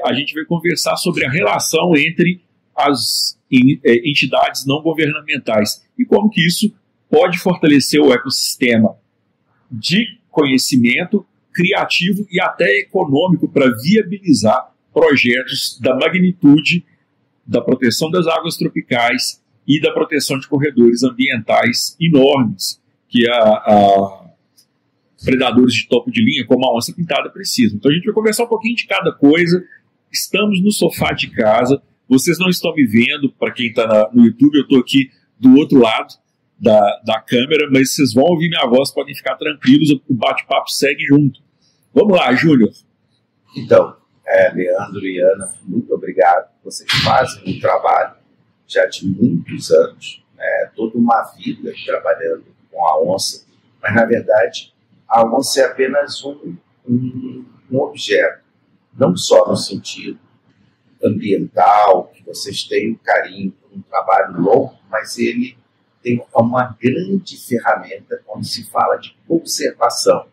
a gente vai conversar sobre a relação entre as entidades não governamentais e como que isso pode fortalecer o ecossistema de conhecimento criativo e até econômico para viabilizar projetos da magnitude da proteção das águas tropicais e da proteção de corredores ambientais enormes que predadores de topo de linha, como a onça pintada, precisam. Então a gente vai conversar um pouquinho de cada coisa. Estamos no sofá de casa. Vocês não estão me vendo, para quem está no YouTube, eu estou aqui do outro lado da câmera, mas vocês vão ouvir minha voz, podem ficar tranquilos, o bate-papo segue junto. Vamos lá, Júnior. Então, Leandro e Ana, muito obrigado. Vocês fazem um trabalho já de muitos anos, toda uma vida trabalhando com a onça, mas na verdade a onça é apenas um objeto, não só no sentido ambiental, que vocês têm um carinho por um trabalho longo, mas ele tem uma grande ferramenta quando se fala de conservação,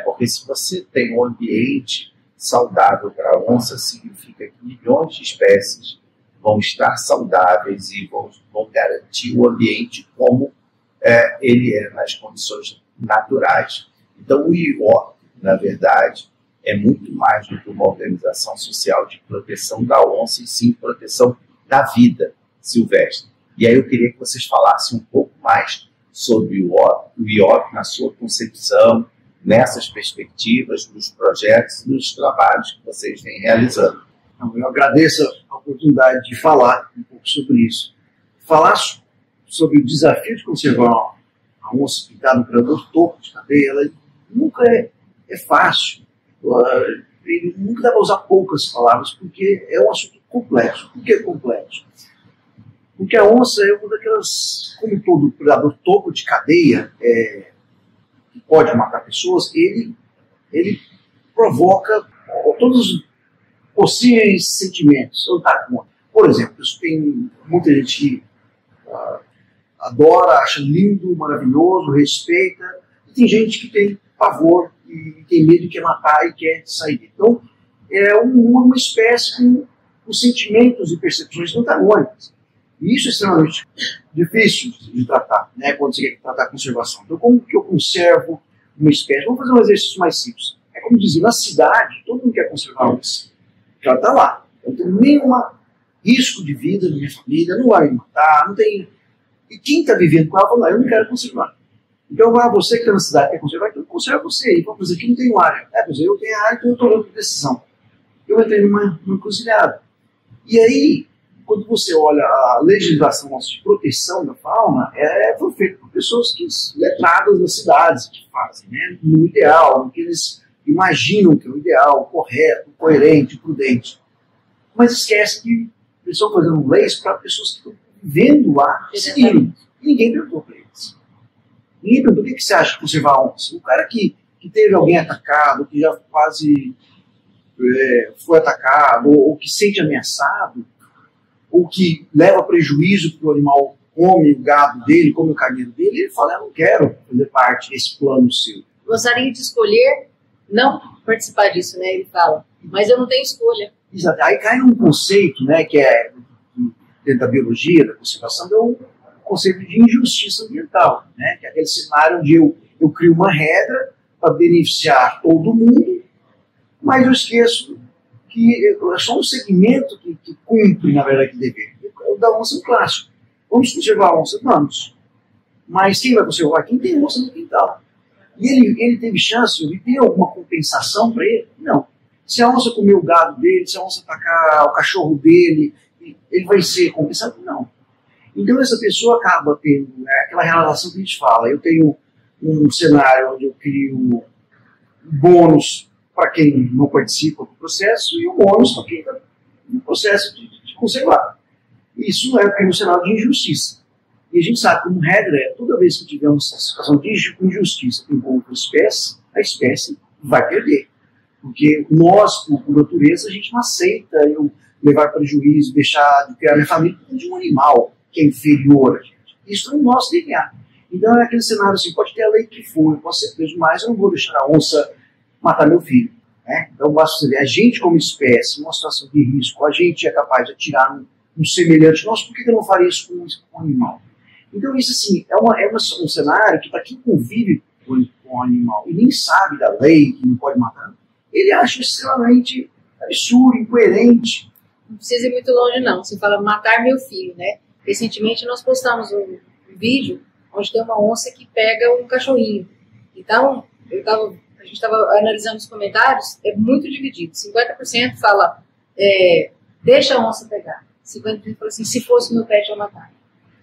porque se você tem um ambiente saudável para a onça, significa que milhões de espécies vão estar saudáveis e vão garantir o ambiente como ele é nas condições naturais. Então o IOP, na verdade, é muito mais do que uma organização social de proteção da onça e sim proteção da vida silvestre. E aí eu queria que vocês falassem um pouco mais sobre o IOP na sua concepção, nessas perspectivas, nos projetos e nos trabalhos que vocês vêm realizando. Eu agradeço a oportunidade de falar um pouco sobre isso. Falar sobre o desafio de conservar a onça pintada, um predador topo de cadeia, ela nunca é fácil. Nunca dá para usar poucas palavras, porque é um assunto complexo. Por que complexo? Porque a onça é uma daquelas, como todo predador topo de cadeia, que pode matar pessoas, ele provoca todos os possíveis sentimentos. Por exemplo, tem muita gente que adora, acha lindo, maravilhoso, respeita, e tem gente que tem pavor e tem medo e quer matar e quer sair. Então, é uma espécie com sentimentos e percepções antagônicas. E isso é extremamente difícil de tratar, quando você quer tratar a conservação. Então, como que eu conservo uma espécie? Vamos fazer um exercício mais simples. É como dizer, na cidade, todo mundo quer conservar a onça. Ela está lá. Eu não tenho nenhum risco de vida da minha família, não vai me matar, não tem... E quem está vivendo com ela, fala, eu não quero conservar. Então, você que está na cidade quer conservar, então conserva você. E vamos dizer, aqui não tem área. Pois eu tenho área, então eu estou dando decisão. Eu entrei numa encruzilhada. E aí, quando você olha a legislação nossa de proteção da fauna, foi feita por pessoas letradas das cidades que fazem, no ideal, no que eles imaginam que é o ideal, correto, coerente, prudente. Mas esquece que eles estão fazendo leis para pessoas que estão vivendo lá, seguindo. E ninguém perguntou para eles. Ninguém perguntou, o que você acha de conservar a onça? O cara que teve alguém atacado, que já quase foi atacado, ou que se sente ameaçado, ou que leva prejuízo porque o animal come o gado dele, come o carneiro dele, ele fala, eu não quero fazer parte desse plano seu. Gostaria de escolher não participar disso, ele fala, mas eu não tenho escolha. Exato. Aí cai num conceito, que é dentro da biologia, da conservação, é um conceito de injustiça ambiental, que é aquele cenário onde eu crio uma regra para beneficiar todo mundo, mas eu esqueço que é só um segmento que cumpre, na verdade, que dever. O da onça é um clássico. Vamos conservar a onça? Vamos. Mas quem vai conservar? Quem tem onça no quintal. E ele teve chance, ele tem alguma compensação para ele? Não. Se a onça comer o gado dele, se a onça atacar o cachorro dele, ele vai ser compensado? Não. Então essa pessoa acaba tendo aquela relação que a gente fala. Eu tenho um cenário onde eu crio bônus para quem não participa do processo e o bônus para quem está no processo de conservar. Isso é um cenário de injustiça. E a gente sabe, como regra, toda vez que tivermos uma situação de injustiça com a espécie vai perder. Porque nós, por natureza, a gente não aceita eu levar prejuízo, deixar de criar minha família de um animal que é inferior a gente. Isso é o nosso DNA. Então é aquele cenário assim, pode ter a lei que for, eu posso ser preso, mas eu não vou deixar a onça matar meu filho. né? Então, basta você ver, a gente como espécie, numa situação de risco, a gente é capaz de atirar um semelhante nosso, por que eu não faria isso com um animal? Então, isso assim, um cenário que, para quem convive com o animal e nem sabe da lei, que não pode matar, ele acha extremamente absurdo, incoerente. Não precisa ir muito longe, não. Você fala matar meu filho, né? Recentemente nós postamos um vídeo onde tem uma onça que pega um cachorrinho. Então, a gente estava analisando os comentários, é muito dividido. 50% fala, deixa a onça pegar. 50% fala assim, se fosse meu pet eu matava.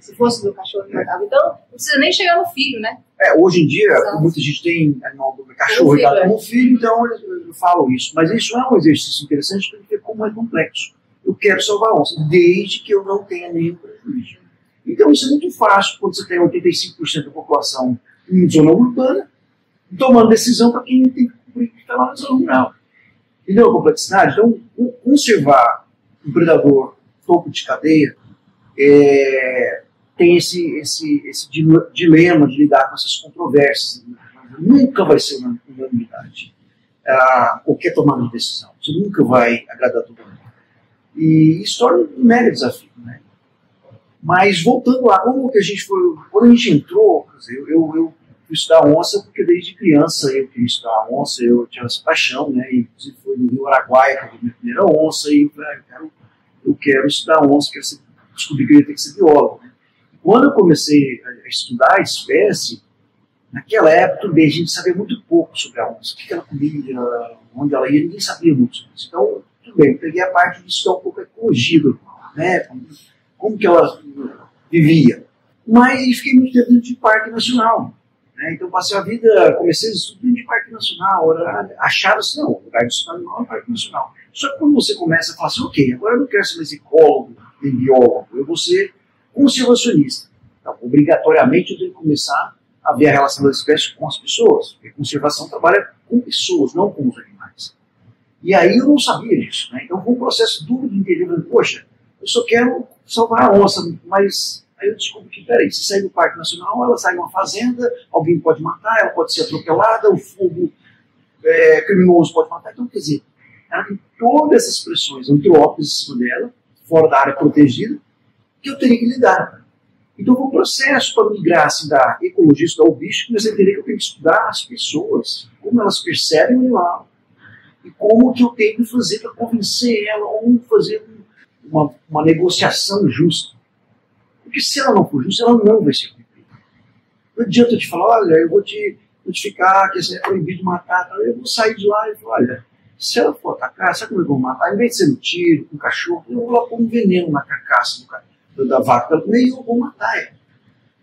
Se fosse meu cachorro eu matava. Então, não precisa nem chegar no filho, né? Hoje em dia, muita gente tem animal do cachorro dado como filho, então eles falam isso. Mas isso é um exercício interessante para ver como é complexo. Eu quero salvar a onça, desde que eu não tenha nenhum prejuízo. Então isso é muito fácil quando você tem 85% da população em zona urbana, tomando decisão para quem tem que cumprir que está lá na zona rural. Entendeu a complexidade? Então, conservar um predador topo de cadeia tem esse dilema de lidar com essas controvérsias. Nunca vai ser uma unanimidade. Qualquer tomada de decisão. Você nunca vai agradar todo mundo. E isso torna um mega desafio, né? Mas voltando lá, como que a gente foi... Quando a gente entrou, quer dizer, eu fui estudar onça porque desde criança eu queria estudar onça, eu tinha essa paixão, né? E, inclusive foi no Rio Araguaia que eu vi minha primeira onça e eu falei, eu quero estudar onça, descobri que eu ia ter que ser biólogo, né? Quando eu comecei a estudar a espécie, naquela época também a gente sabia muito pouco sobre a onça, o que ela comia, onde ela ia, ninguém sabia muito sobre isso. Então, tudo bem, eu peguei a parte de estudar um pouco a ecologia, né? Como que ela vivia. Mas fiquei muito tempo dentro de parque nacional, né? Então passei a vida, comecei a estudar dentro de parque nacional, achava-se, não, o lugar de estudar animal é o parque nacional. Só que quando você começa a falar assim, ok, agora eu não quero ser mais ecólogo, nem biólogo, eu vou ser conservacionista. Então, obrigatoriamente eu tenho que começar a ver a relação das espécies com as pessoas, porque a conservação trabalha com pessoas, não com os animais. E aí eu não sabia disso, né? Então foi um processo duro de entender, poxa, eu só quero salvar a onça, mas aí eu descobri que, peraí, se sair do Parque Nacional, ela sai de uma fazenda, alguém pode matar, ela pode ser atropelada, o fogo criminoso pode matar. Então, quer dizer, ela tem todas essas pressões antrópicas em cima dela, fora da área protegida, que eu teria que lidar. Então foi um processo para migrar assim, da ecologia, estudar o bicho, comecei a entender que eu tenho que estudar as pessoas, como elas percebem o animal, e como que eu tenho que fazer para convencer ela, ou fazer uma negociação justa. Porque se ela não for justa, ela não vai ser cumprida. Não adianta eu te falar, olha, eu vou te notificar que é proibido matar, eu vou sair de lá e falar, olha, se ela for atacar, sabe como eu vou matar? Em vez de ser no tiro, com um cachorro, eu vou lá pôr um veneno na carcaça da vaca para comer e eu vou matar ela.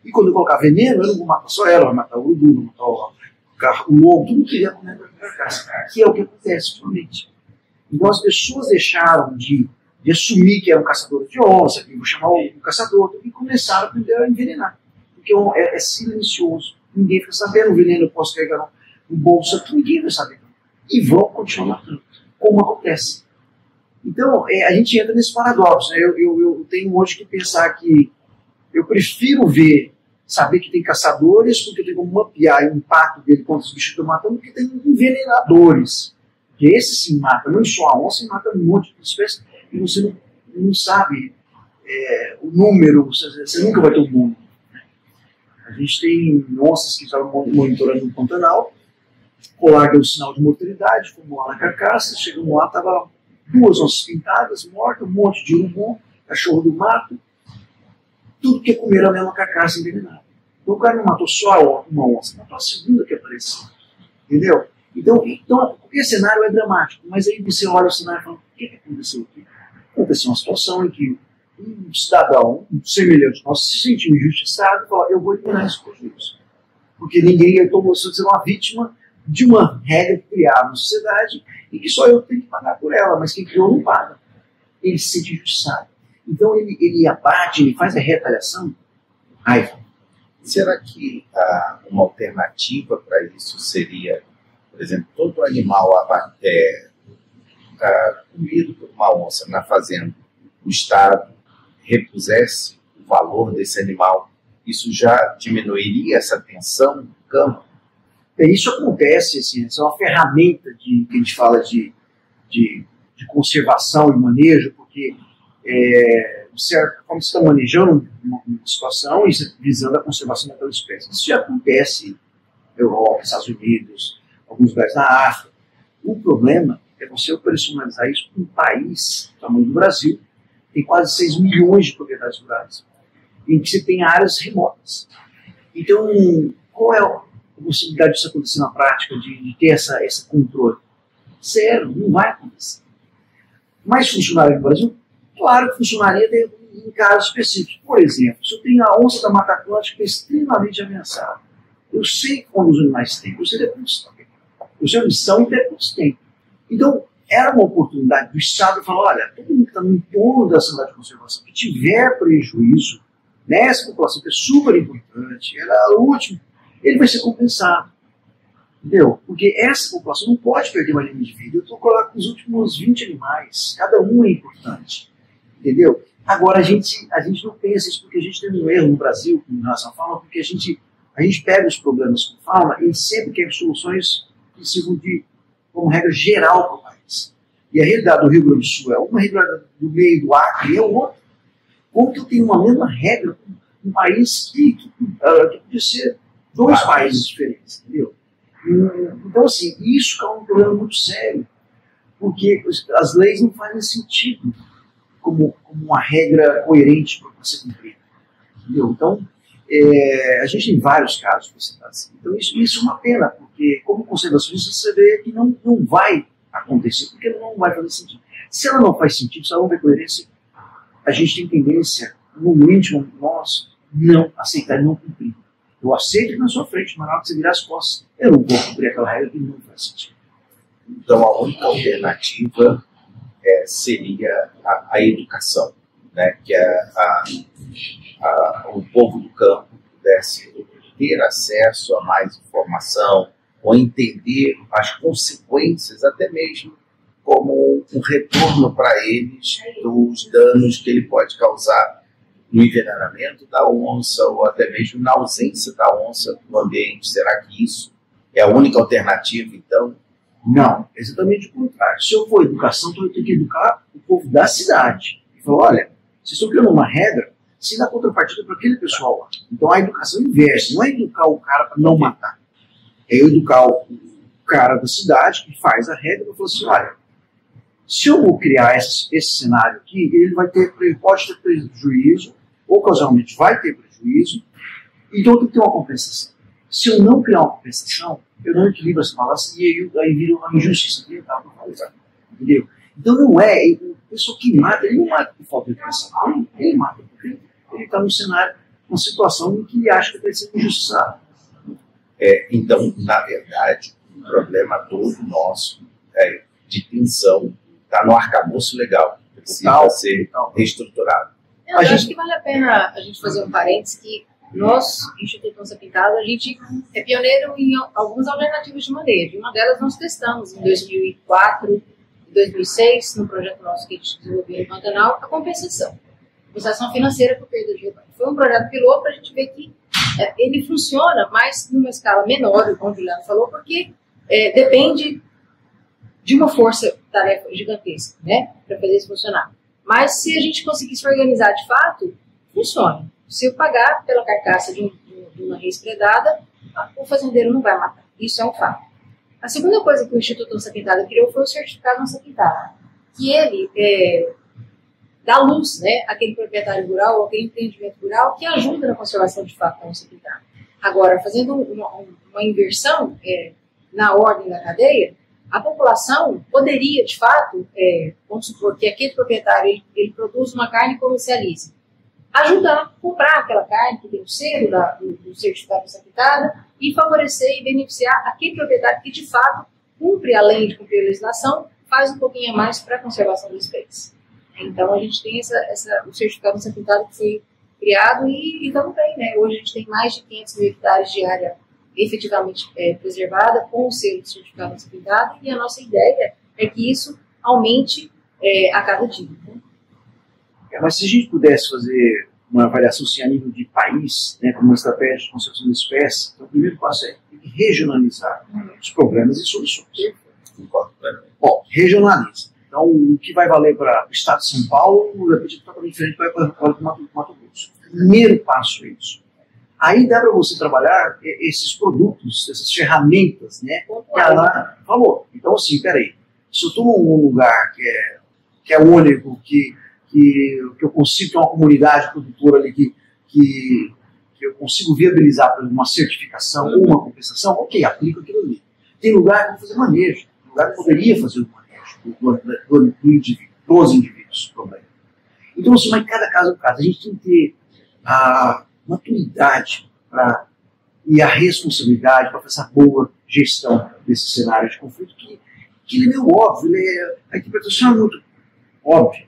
E quando eu colocar veneno, eu não vou matar só ela, vai matar o urubu, vai matar o lobo, tudo que vier comer na carcaça, que é o que acontece atualmente. Então as pessoas deixaram de assumir que eram caçadores de onça, que vou chamar um caçador, e começaram a aprender a envenenar. Porque é silencioso. Ninguém fica sabendo o veneno, eu posso carregar no bolso aqui, ninguém vai saber. E vão continuar matando, como acontece. Então, a gente entra nesse paradoxo. Né? Eu tenho hoje que pensar que eu prefiro saber que tem caçadores, porque eu tenho como mapear o impacto dele contra os bichos que estão matando, porque tem envenenadores. Que esse sim mata, não só a onça, mata um monte de espécies, e você não sabe o número, você nunca vai ter um número. A gente tem onças que estavam monitorando no Pantanal, colar deu sinal de mortalidade, fomos lá na carcaça, chegamos lá, estava 2 onças pintadas, mortas, um monte de urubu, cachorro do mato, tudo que comeram a mesma carcaça envenenada. Então o cara não matou só uma onça, matou a segunda que apareceu. Entendeu? Então esse cenário é dramático, mas aí você olha o cenário e fala, o que aconteceu aqui? Aconteceu uma situação em que um cidadão, um semelhante nosso, se sentiu injustiçado e falou, eu vou eliminar esse prejuízo. Porque ninguém tomou se ser uma vítima de uma regra criada na sociedade e que só eu tenho que pagar por ela, mas quem criou não paga. Ele se sente injustiçado. Então ele abate, ele faz a retaliação, raiva. Será que uma alternativa para isso seria, por exemplo, todo animal comido por uma onça na fazenda, o Estado repusesse o valor desse animal, isso já diminuiria essa tensão no campo? Isso acontece, assim, é uma ferramenta que a gente fala de conservação e manejo, porque de certa forma você está manejando uma situação e visando a conservação daquela espécie. Isso já acontece na Europa, nos Estados Unidos, alguns lugares na África. O problema é você operacionalizar isso para um país do tamanho do Brasil, tem quase 6 milhões de propriedades rurais, em que você tem áreas remotas. Então, qual é a possibilidade disso acontecer na prática, de ter esse controle? Zero, não vai acontecer. Mas funcionaria no Brasil? Claro que funcionaria em casos específicos. Por exemplo, se eu tenho a onça da Mata Atlântica que é extremamente ameaçada, eu sei quando os animais têm, eu sei até quantos têm. Eu sei onde são e até quantos têm. Então, era uma oportunidade do Estado falar, olha, todo mundo que está no entorno da cidade de conservação, que tiver prejuízo nessa população, que é super importante, ela é o último, ele vai ser compensado. Entendeu? Porque essa população não pode perder uma linha de vida. Eu estou colocando os últimos 20 animais, cada um é importante. Entendeu? Agora, a gente não pensa isso porque a gente tem um erro no Brasil com relação à fauna, porque a gente pega os problemas com fauna e sempre quer soluções que sirvam como regra geral para o país. E a realidade do Rio Grande do Sul é uma, a realidade do meio do Acre é outra. Como que eu tenho uma mesma regra com um país que podia ser dois países diferentes, entendeu? Então, assim, isso é um problema muito sério, porque as leis não fazem sentido como uma regra coerente para ser cumprida, entendeu? Então, a gente tem vários casos para citar assim. Então, isso é uma pena, porque como conservacionista você vê que não vai acontecer, porque não vai fazer sentido. Se ela não faz sentido, se ela não tem coerência, a gente tem tendência, no íntimo nosso, não aceitar e não cumprir. Eu aceito que na sua frente, mas na hora que você virar as costas, eu não vou cumprir aquela regra que não faz sentido. Então, a única alternativa seria a educação, né? Que o povo do campo pudesse ter acesso a mais informação, ou entender as consequências, até mesmo como um retorno para eles dos danos que ele pode causar no envenenamento da onça, ou até mesmo na ausência da onça no ambiente. Será que isso é a única alternativa, então? Não, exatamente o contrário. Se eu for educação, então eu tenho que educar o povo da cidade. E falar, olha, vocês estão criando uma regra, se dá contrapartida para aquele pessoal lá. Então a educação inversa, não é educar o cara para não matar. É educar o cara da cidade que faz a regra e falar assim, olha, se eu vou criar esse cenário aqui, ele pode ter prejuízo, ocasionalmente vai ter prejuízo, então tem que ter uma compensação. Se eu não criar uma compensação, eu não equilibro essa balança e aí vira uma injustiça ambiental. Entendeu? Então não é, o pessoal que mata, ele não mata por falta de educação, ele mata porque ele está num cenário, numa situação em que ele acha que vai ser injustiçado. Então, na verdade, o problema todo nosso de tensão está no arcabouço legal, precisa ser reestruturado. Eu acho que vale a pena a gente fazer um parênteses que nós, Instituto Onça Pintada, a gente é pioneiro em algumas alternativas de manejo. Uma delas nós testamos em 2004 e 2006, no projeto nosso que a gente desenvolveu no Pantanal, a compensação financeira por perda de rebanho. Foi um projeto piloto para a gente ver que ele funciona, mas numa escala menor, como o Juliano falou, porque depende de uma força-tarefa gigantesca, né, para fazer isso funcionar. Mas se a gente conseguisse organizar de fato, funciona. Se eu pagar pela carcaça de uma res predada, o fazendeiro não vai matar. Isso é um fato. A segunda coisa que o Instituto Onça Pintada criou foi o certificado Onça Pintada, que ele dá luz, né, àquele proprietário rural ou aquele empreendimento rural que ajuda na conservação de fato da onça pintada. Agora, fazendo uma inversão na ordem da cadeia, a população poderia, de fato, vamos supor que aquele proprietário ele produz uma carne e comercialize, ajudar a comprar aquela carne que tem o selo do certificado Onça Pintada e favorecer e beneficiar aquele proprietário que, de fato, cumpre, além de cumprir a legislação, faz um pouquinho a mais para a conservação da espécie. Então, a gente tem o certificado Onça Pintada que foi criado e estamos bem, né? Hoje a gente tem mais de 500 mil hectares de área efetivamente preservada com o selo de certificado Onça Pintada, e a nossa ideia é que isso aumente a cada dia. Né? Mas se a gente pudesse fazer uma avaliação assim, a nível de país, né, como uma estratégia de conservação da espécie. Então, o primeiro passo é regionalizar os problemas e soluções. Bom, regionaliza. Então, o que vai valer para o estado de São Paulo, de repente, totalmente diferente vai para o Mato Grosso. Primeiro passo é isso. Aí dá para você trabalhar esses produtos, essas ferramentas, né, que ela falou. Então, assim, peraí, se eu estou num lugar que é único, que eu consigo ter uma comunidade produtora ali que eu consigo viabilizar por uma certificação ou uma compensação, ok, aplico aquilo ali. Tem lugar que eu vou fazer manejo, tem lugar que eu poderia fazer o manejo do indivíduo, dos indivíduos, problema. Então, assim, mas cada caso é um caso. A gente tem que ter a maturidade e a responsabilidade para fazer essa boa gestão desse cenário de conflito, que ele é meio óbvio, a interpretação é muito óbvia.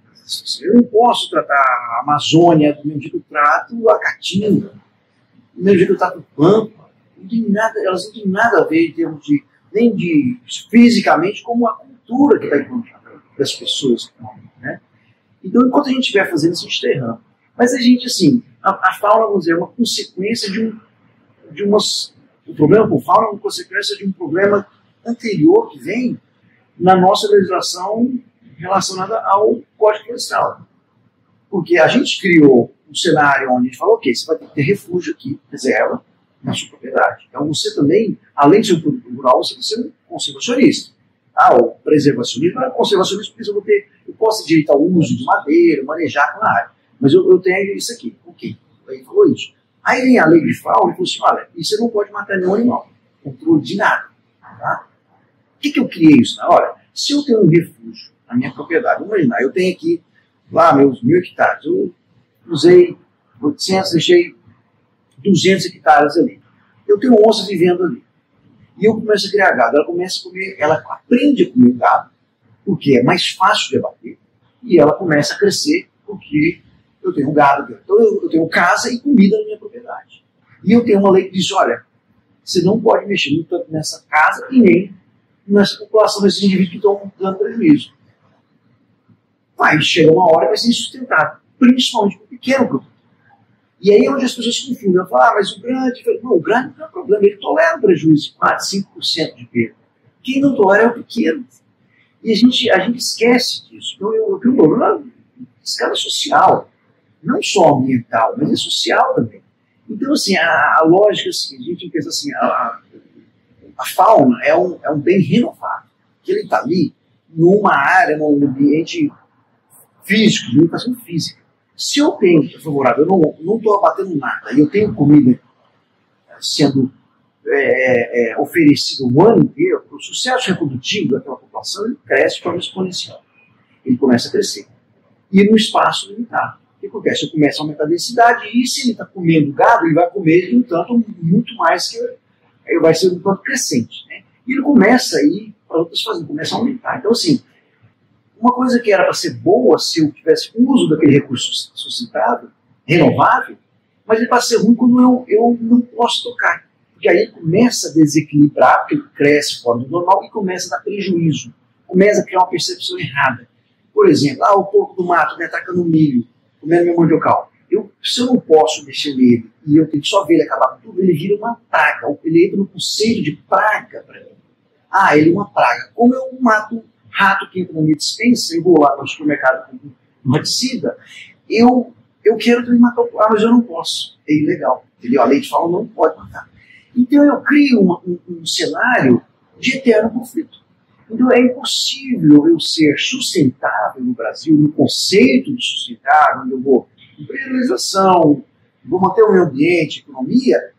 Eu não posso tratar a Amazônia do mesmo jeito que eu trato a Caatinga, do mesmo jeito que eu trato o Pampa. Não tem nada, elas não têm nada a ver em termos nem de fisicamente, como a cultura que está em contato das pessoas. Né? Então, enquanto a gente estiver fazendo isso, a gente está errando. Mas a gente, assim, a fauna, vamos dizer, é uma consequência o problema com fauna é uma consequência de um problema anterior que vem na nossa legislação relacionada ao Código Florestal. Porque a gente criou um cenário onde a gente falou, ok, você vai ter refúgio aqui, reserva, na sua propriedade. Então você também, além de ser um produtor rural, você tem que ser um conservacionista. O preservacionismo é conservacionismo porque eu posso ter direito ao uso de madeira, manejar aquela área. Mas eu tenho isso aqui. Ok, aí falou isso. Aí vem a lei de fauna e falou assim, olha, e você não pode matar nenhum animal. Controle de nada. Tá? Por que eu criei isso? Olha, se eu tenho um refúgio na minha propriedade, vamos imaginar, eu tenho aqui lá meus 1.000 hectares, eu usei 800, deixei 200 hectares ali. Eu tenho onça vivendo ali. E eu começo a criar gado. Ela começa a comer, ela aprende a comer gado, porque é mais fácil de abater, e ela começa a crescer porque eu tenho gado. Então eu tenho casa e comida na minha propriedade. E eu tenho uma lei que diz, olha, você não pode mexer tanto nessa casa e nem nessa população desses indivíduos que estão dando prejuízo. Vai chegar uma hora que vai ser insustentável, principalmente para o pequeno produtor. E aí é onde as pessoas se confundem. Ela fala, mas o grande... Não, o grande não é problema, ele tolera um prejuízo de 4, 5% de perda. Quem não tolera é o pequeno. E a gente esquece disso. Então eu tenho um problema de escala social, não só ambiental, mas é social também. Então, assim, a lógica é a seguinte, a gente pensa assim, a fauna é um bem renovável, que ele está ali numa área, num ambiente físico, de limitação física. Se eu tenho, favorável, eu não estou abatendo nada, e eu tenho comida sendo oferecida o ano inteiro, o sucesso reprodutivo daquela população ele cresce de forma exponencial. Ele começa a crescer. E no espaço limitado. O que acontece? Eu começo a aumentar a densidade, e se ele está comendo gado, ele vai comer, de um tanto, muito mais que vai ser um tanto crescente. Né? E ele começa a ir para outras fazendas, começa a aumentar. Então, assim, uma coisa que era para ser boa se eu tivesse uso daquele recurso suscitado, renovável, mas ele passa a ser ruim quando eu não posso tocar. Porque aí ele começa a desequilibrar, porque ele cresce fora do normal e começa a dar prejuízo. Começa a criar uma percepção errada. Por exemplo, o porco do mato me atacando o milho, comendo meu mandiocal. Se eu não posso mexer nele e eu tenho que só ver ele acabar com tudo, ele vira uma praga. Ele entra no conceito de praga para mim. Ele é uma praga. Como eu mato rato que entra na minha dispensa, eu vou lá no supermercado com um raticida, eu quero também matar o mas eu não posso. É ilegal. Entendeu? A lei de fauna não pode matar. Então eu crio um cenário de eterno conflito. Então é impossível eu ser sustentável no Brasil, no conceito de sustentável, onde eu vou empreendedoração, vou manter o meio ambiente, economia,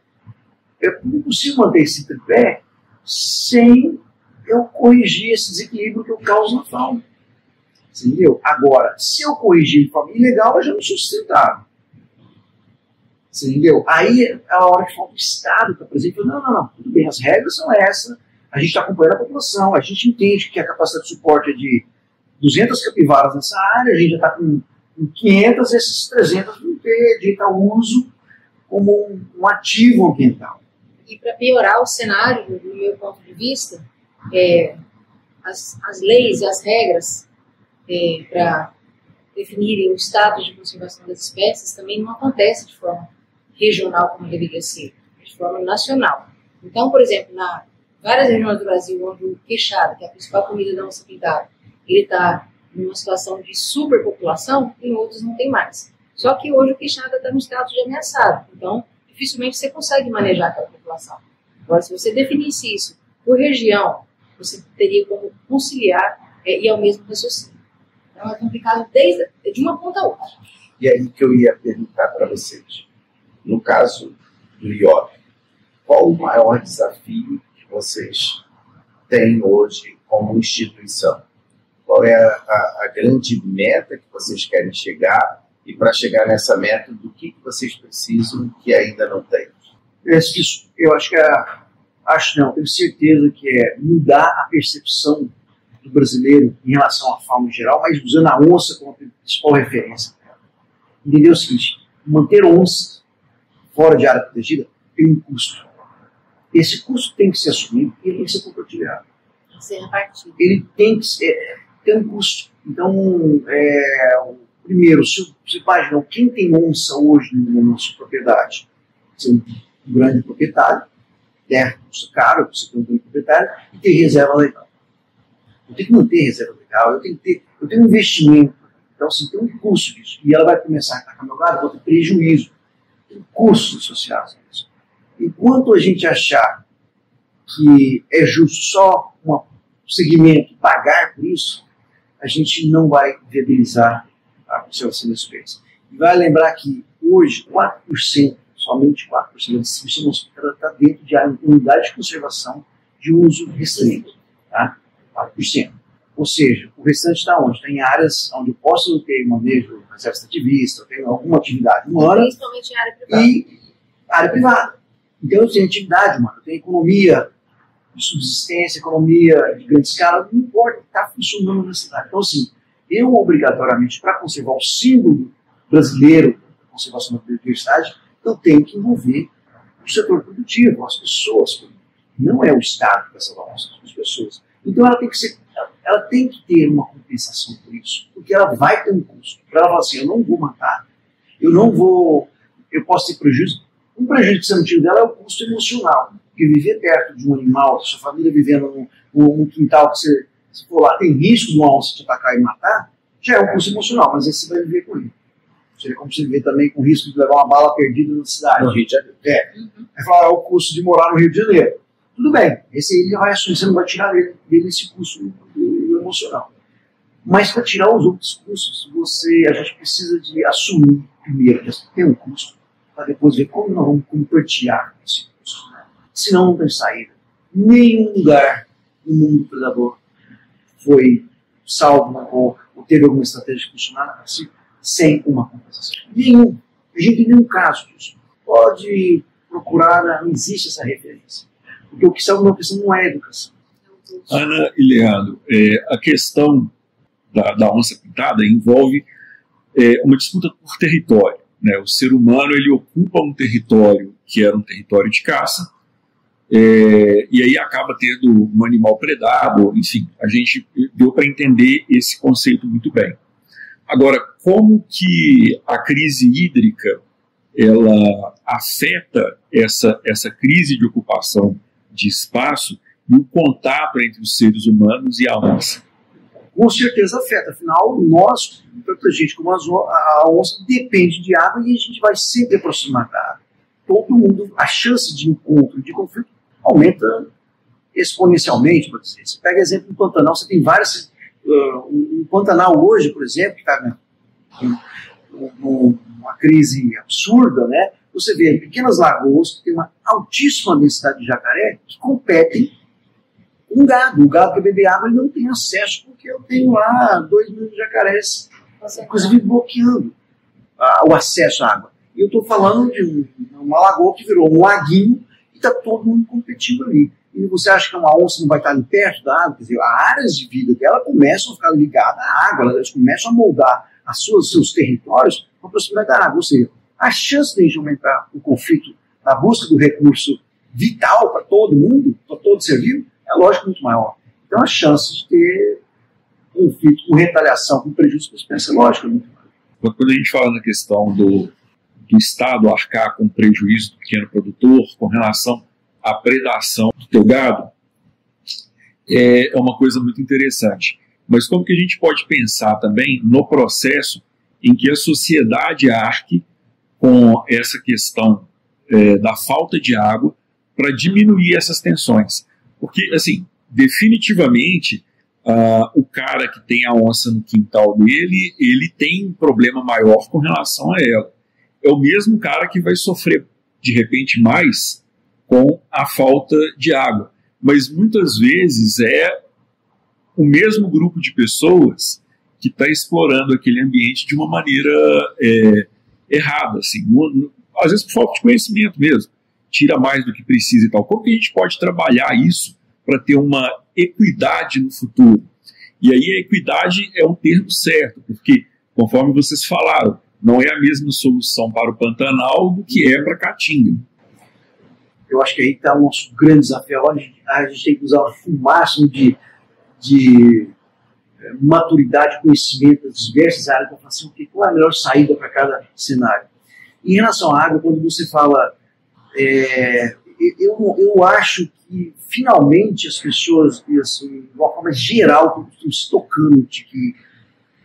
é impossível manter esse tripé sem eu corrigir esse desequilíbrio que eu causo na fauna. Entendeu? Agora, se eu corrigir de forma ilegal, eu já não sou sustentável. Entendeu? Aí é a hora que falta o Estado estar presente. Não, tudo bem, as regras são essas, a gente está acompanhando a população, a gente entende que a capacidade de suporte é de 200 capivaras nessa área, a gente já está com 500, esses 300 vão ter direito ao uso como um ativo ambiental. E para piorar o cenário, do meu ponto de vista, as leis e as regras para definirem o status de conservação das espécies também não acontece de forma regional como deveria ser, de forma nacional. Então, por exemplo, na várias regiões do Brasil onde o queixada, que é a principal comida da onça-pintada, ele está numa situação de superpopulação, em outros não tem mais. Só que hoje o queixada está no status de ameaçado, então dificilmente você consegue manejar aquela população. Agora, se você definisse isso por região, você teria como conciliar e ao mesmo raciocínio. Então é complicado de uma ponta a outra. E aí que eu ia perguntar para vocês. No caso do IOP, qual o maior desafio que vocês têm hoje como instituição? Qual é a grande meta que vocês querem chegar? E para chegar nessa meta, do que vocês precisam que ainda não tem? Eu acho que tenho certeza que é mudar a percepção do brasileiro em relação à fauna em geral, mas usando a onça como a principal referência. Entender o seguinte: manter onça fora de área protegida tem um custo. Esse custo tem que ser assumido e ele tem que ser compartilhado. Tem que ser repartido. Ele tem que ter um custo. Então, primeiro, se você imaginar quem tem onça hoje na nossa propriedade, você é um grande proprietário, terra custa caro, você tem um grande proprietário, e tem reserva legal. Eu tenho que manter reserva legal, eu tenho um investimento, então assim, tem um custo disso. E ela vai começar a estar caminhando, vou ter prejuízo, tem custos associados a isso. Enquanto a gente achar que é justo só um segmento pagar por isso, a gente não vai viabilizar a conservação das espécies. E vai lembrar que hoje 4%, somente 4% da distribuição está dentro de unidade de conservação de uso restrito. Tá? 4%. Ou seja, o restante está onde? Está em áreas onde eu posso ter manejo reserva extrativista, eu tenho alguma atividade humana. Principalmente em área privada. E área privada. Então eu tenho atividade humana, eu tenho economia de subsistência, economia de grande escala, não importa, está funcionando na cidade. Então, assim, eu obrigatoriamente, para conservar o símbolo brasileiro da conservação da biodiversidade, eu tenho que envolver o setor produtivo, as pessoas. Não é o Estado que vai salvar as pessoas. Então ela tem que ter uma compensação por isso, porque ela vai ter um custo. Para ela falar assim, eu não vou matar, eu posso ter prejuízo. Um prejuízo que você não tira dela é o custo emocional. Porque viver perto de um animal, sua família vivendo num quintal que você for lá, tem risco de uma onça te atacar e matar, já é um custo emocional, mas esse você vai viver com ele. Seria como você viver também com o risco de levar uma bala perdida na cidade. No Rio de Janeiro. Aí falar, é o custo de morar no Rio de Janeiro. Tudo bem, esse aí já vai assumir, você não vai tirar dele esse custo emocional. Mas para tirar os outros custos, a gente precisa de assumir primeiro que tem um custo, para depois ver como nós vamos compartilhar esse custo. Senão não tem saída. Nenhum lugar no mundo predador foi salvo ou teve alguma estratégia que funcionasse sem uma compensação. Nenhum. A gente tem nenhum caso disso. Pode procurar, não existe essa referência. Porque o que salva uma questão não é a educação. Ana e Leandro, a questão da onça pintada envolve uma disputa por território. Né? O ser humano ele ocupa um território que era um território de caça, e aí acaba tendo um animal predado, enfim, a gente deu para entender esse conceito muito bem. Agora, como que a crise hídrica ela afeta essa crise de ocupação de espaço e o contato entre os seres humanos e a onça? Com certeza afeta, afinal, nós, tanto a gente como a onça, depende de água e a gente vai sempre aproximar da água. Todo mundo, a chance de encontro, de conflito, aumenta exponencialmente, por dizer. Você pega exemplo do Pantanal, você tem várias... o Pantanal hoje, por exemplo, que está numa crise absurda, né? Você vê pequenas lagoas que têm uma altíssima densidade de jacaré que competem com o gado. O gado que bebe água ele não tem acesso porque eu tenho lá 2 milhões de jacarés, inclusive bloqueando o acesso à água. E eu estou falando de uma lagoa que virou um laguinho e está todo mundo competindo ali. E você acha que uma onça não vai estar ali perto da água? Quer dizer, as áreas de vida dela começam a ficar ligadas à água, elas começam a moldar seus territórios com a proximidade da água. Ou seja, a chance de a gente aumentar o conflito na busca do recurso vital para todo mundo, para todo ser vivo, é lógico muito maior. Então a chance de ter conflito, com retaliação, com prejuízo para a espécie, lógico. Quando a gente fala na questão do Estado arcar com prejuízo do pequeno produtor com relação à predação do teu gado, é uma coisa muito interessante. Mas como que a gente pode pensar também no processo em que a sociedade arque com essa questão da falta de água para diminuir essas tensões? Porque, assim, definitivamente, o cara que tem a onça no quintal dele, ele tem um problema maior com relação a ela. É o mesmo cara que vai sofrer, de repente, mais com a falta de água. Mas, muitas vezes, é o mesmo grupo de pessoas que está explorando aquele ambiente de uma maneira errada, assim, às vezes por falta de conhecimento mesmo, tira mais do que precisa e tal. Como que a gente pode trabalhar isso para ter uma equidade no futuro? E aí a equidade é um termo certo, porque, conforme vocês falaram, não é a mesma solução para o Pantanal do que é para a Caatinga. Eu acho que aí está o nosso grande desafio. A gente tem que usar o máximo de maturidade, conhecimento das diversas áreas para falar assim, qual é a melhor saída para cada cenário. Em relação à água, quando você fala, eu acho que finalmente as pessoas, assim, de uma forma geral, estão se tocando de que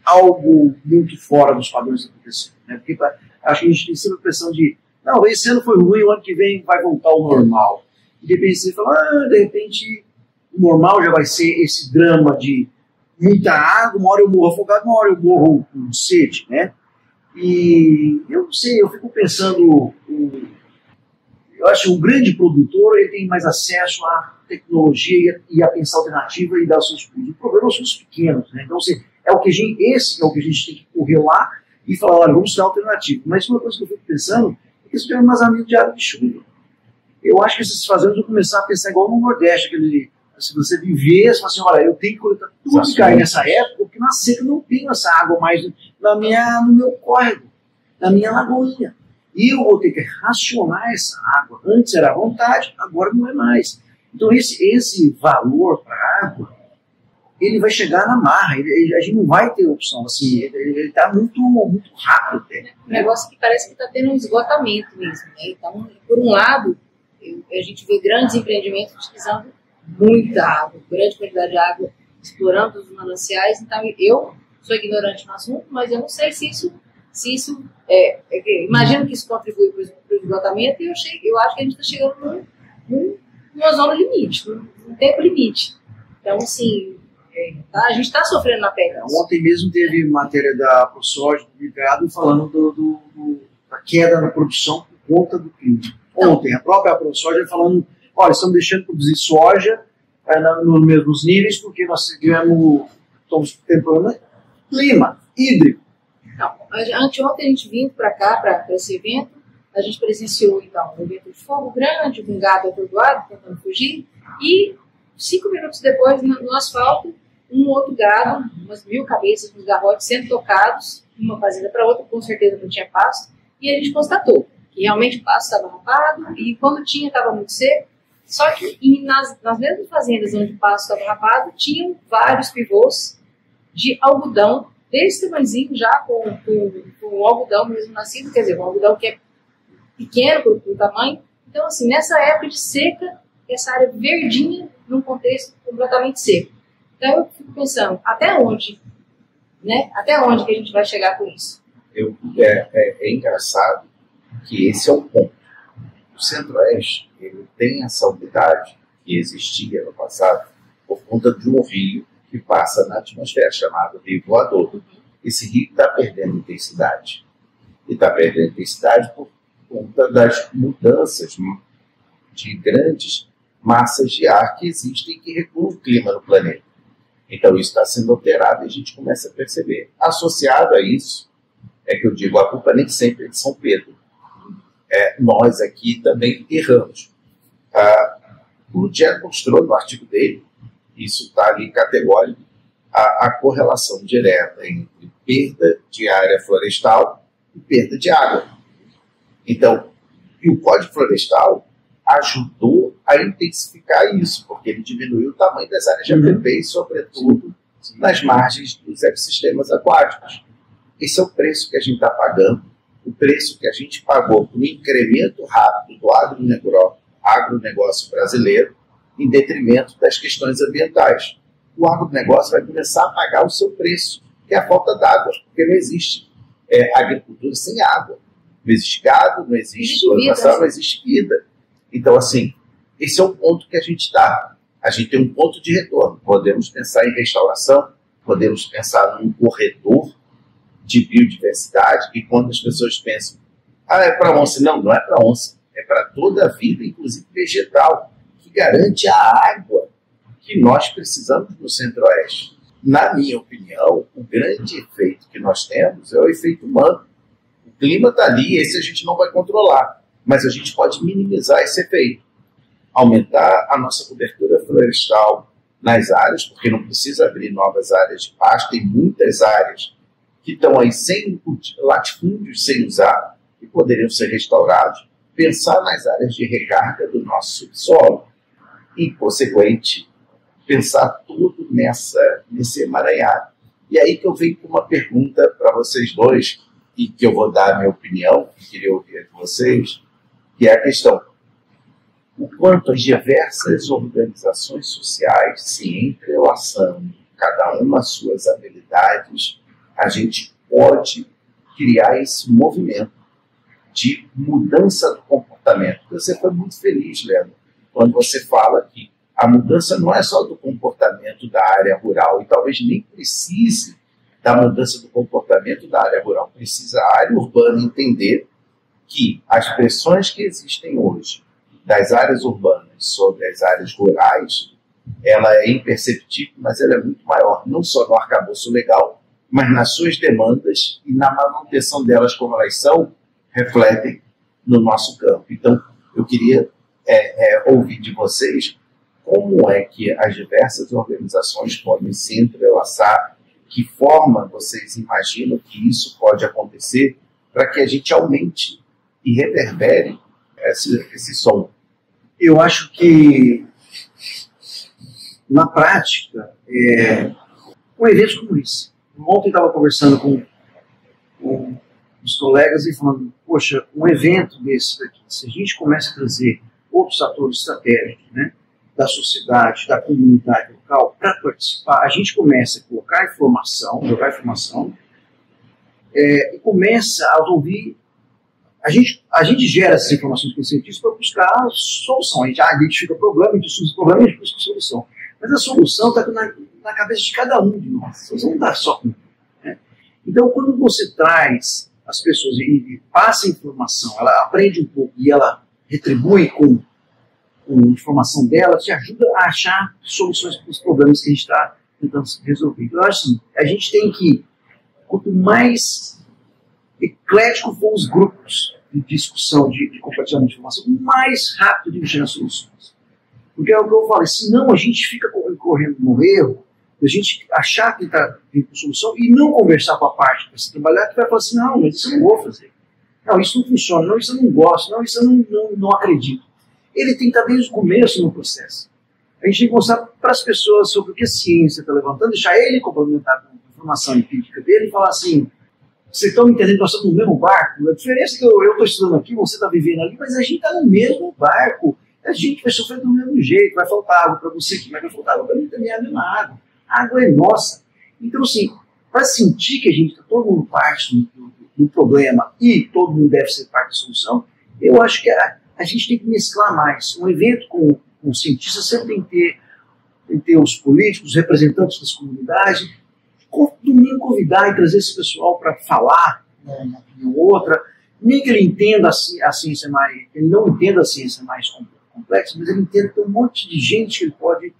algo muito fora dos padrões está acontecendo. Né? Porque acho que a gente tem sempre a impressão de, não, esse ano foi ruim, o ano que vem vai voltar ao normal. E de repente você fala, de repente o normal já vai ser esse drama de muita água, uma hora eu morro afogado, uma hora eu morro com sede, né? E eu não sei, eu fico pensando, eu acho que o grande produtor ele tem mais acesso à tecnologia e a pensar alternativa e dar os seus pulos. O problema são os pequenos, né? Então, esse é o que a gente tem que correr lá e falar, olha, vamos dar alternativa. Mas uma coisa que eu fico pensando é que isso tem um vazamento de água de chuva. Eu acho que esses fazendas vão começar a pensar igual no Nordeste, se você viver, você fala assim, olha, eu tenho que coletar tudo que cai nessa época, porque na seca eu não tenho essa água mais no meu córrego, na minha lagoinha. E eu vou ter que racionar essa água. Antes era à vontade, agora não é mais. Então esse valor para a água, ele vai chegar na marra, a gente não vai ter opção, assim, ele está muito, muito rápido até. Um negócio que parece que está tendo um esgotamento mesmo, né? Então, por um lado, a gente vê grandes empreendimentos utilizando muita água, grande quantidade de água, explorando os mananciais. Então, eu sou ignorante no assunto, mas eu não sei se isso imagino que isso contribui para o esgotamento, e eu acho que a gente está chegando numa zona limite, num tempo limite. Então, assim, a gente está sofrendo na pele. Ontem mesmo teve matéria da ProSoja publicado falando da queda na produção por conta do clima. Ontem, a própria ProSoja falando, olha, estamos deixando de produzir soja nos mesmos níveis porque nós estamos tendo problema clima, hídrico. Não, anteontem a gente vindo para cá, para esse evento, a gente presenciou então um evento de fogo grande, com gado atordoado, tentando fugir, e 5 minutos depois, no asfalto, um outro gado, umas 1000 cabeças nos garrotes sendo tocados, de uma fazenda para outra, com certeza não tinha pasto, e a gente constatou que realmente o pasto estava rapado, e quando tinha, estava muito seco. Só que nas mesmas fazendas onde o pasto estava rapado, tinham vários pivôs de algodão, desse tamanhozinho já, com o algodão mesmo nascido, quer dizer, um algodão que é pequeno para o tamanho. Então, assim, nessa época de seca, essa área verdinha num contexto completamente seco. Então, eu fico pensando, até onde que a gente vai chegar com isso? É engraçado que esse é o ponto. O Centro-Oeste, ele tem essa umidade que existia no passado por conta de um rio que passa na atmosfera, chamado Rio Voador. Esse rio está perdendo intensidade. E está perdendo intensidade por conta das mudanças de grandes massas de ar que existem e que regulam o clima no planeta. Então isso está sendo alterado e a gente começa a perceber. Associado a isso, é que eu digo, a culpa nem sempre é de São Pedro. Nós aqui também erramos. O Lugero mostrou no artigo dele, isso está ali categórico, a correlação direta entre perda de área florestal e perda de água. Então, e o Código Florestal ajudou a intensificar isso, porque ele diminuiu o tamanho das áreas de APP e, sobretudo, nas margens dos ecossistemas aquáticos. Esse é o preço que a gente está pagando, o preço que a gente pagou por um incremento rápido do agronegócio brasileiro em detrimento das questões ambientais. O agronegócio vai começar a pagar o seu preço, que é a falta d'água, porque não existe agricultura sem água. Não existe gado, não existe plantação, não existe vida. Então, assim, esse é o ponto que a gente está. A gente tem um ponto de retorno. Podemos pensar em restauração, podemos pensar num corredor de biodiversidade, e quando as pessoas pensam, é para onça. Não, não é para onça. É para toda a vida, inclusive vegetal, que garante a água que nós precisamos no Centro-Oeste. Na minha opinião, o grande efeito que nós temos é o efeito humano. O clima está ali, esse a gente não vai controlar, mas a gente pode minimizar esse efeito. Aumentar a nossa cobertura florestal nas áreas, porque não precisa abrir novas áreas de pasto, tem muitas áreas que estão aí sem latifúndios sem usar e poderiam ser restaurados. Pensar nas áreas de recarga do nosso subsolo e, consequente, pensar tudo nesse emaranhado. E aí que eu venho com uma pergunta para vocês dois, e que eu vou dar a minha opinião, que queria ouvir de vocês, que é a questão: o quanto as diversas organizações sociais se entrelaçando, cada uma as suas habilidades, a gente pode criar esse movimento de mudança do comportamento. Você foi muito feliz, Leandro, quando você fala que a mudança não é só do comportamento da área rural, e talvez nem precise da mudança do comportamento da área rural. Precisa a área urbana entender que as pressões que existem hoje das áreas urbanas sobre as áreas rurais, ela é imperceptível, mas ela é muito maior, não só no arcabouço legal, mas nas suas demandas e na manutenção delas como elas são, refletem no nosso campo. Então, eu queria ouvir de vocês como é que as diversas organizações podem se entrelaçar, que forma vocês imaginam que isso pode acontecer para que a gente aumente e reverbere esse som. Eu acho que, na prática, um evento como esse. Ontem estava conversando com os colegas e falando, poxa, um evento desse daqui, se a gente começa a trazer outros atores estratégicos, né, da sociedade, da comunidade local, para participar, a gente começa a colocar informação, e começa a ouvir. A gente gera essas informações com os cientistas para buscar a solução. A gente identifica o problema, a gente estuda o problema e a gente busca a solução. Mas a solução está na cabeça de cada um de nós. A solução não está só com né? Então, quando você traz as pessoas e passa a informação, ela aprende um pouco e ela retribui com informação dela, te ajuda a achar soluções para os problemas que a gente está tentando resolver. Então, eu acho assim, a gente tem que, quanto mais eclético for os grupos de discussão, de compartilhamento de informação, mais rápido de mexer nas soluções. Porque é o que eu falei, senão a gente fica correndo no erro, a gente achar que está vindo com solução e não conversar com a parte que vai se trabalhar, que vai falar assim, não, mas isso eu não vou fazer. Não, isso não funciona, não, isso eu não gosto, não, isso eu não acredito. Ele tem que estar desde o começo no processo. A gente tem que mostrar para as pessoas sobre o que a ciência está levantando, deixar ele complementar com a informação empírica dele e falar assim, vocês estão entendendo que nós estamos no mesmo barco? A diferença é que eu estou estudando aqui, você está vivendo ali, mas a gente está no mesmo barco. A gente vai sofrer do mesmo jeito, vai faltar água para você aqui, mas vai faltar água para mim também, a mesma água. A água é nossa. Então, assim, para sentir que a gente está todo mundo parte do problema e todo mundo deve ser parte da solução, eu acho que a gente tem que mesclar mais. Um evento com cientistas sempre tem que ter os políticos, os representantes das comunidades, domingo convidar e trazer esse pessoal para falar uma opinião ou outra, nem que ele entenda a ciência mais, ele não entenda a ciência mais complexa, mas ele entenda que tem um monte de gente que ele pode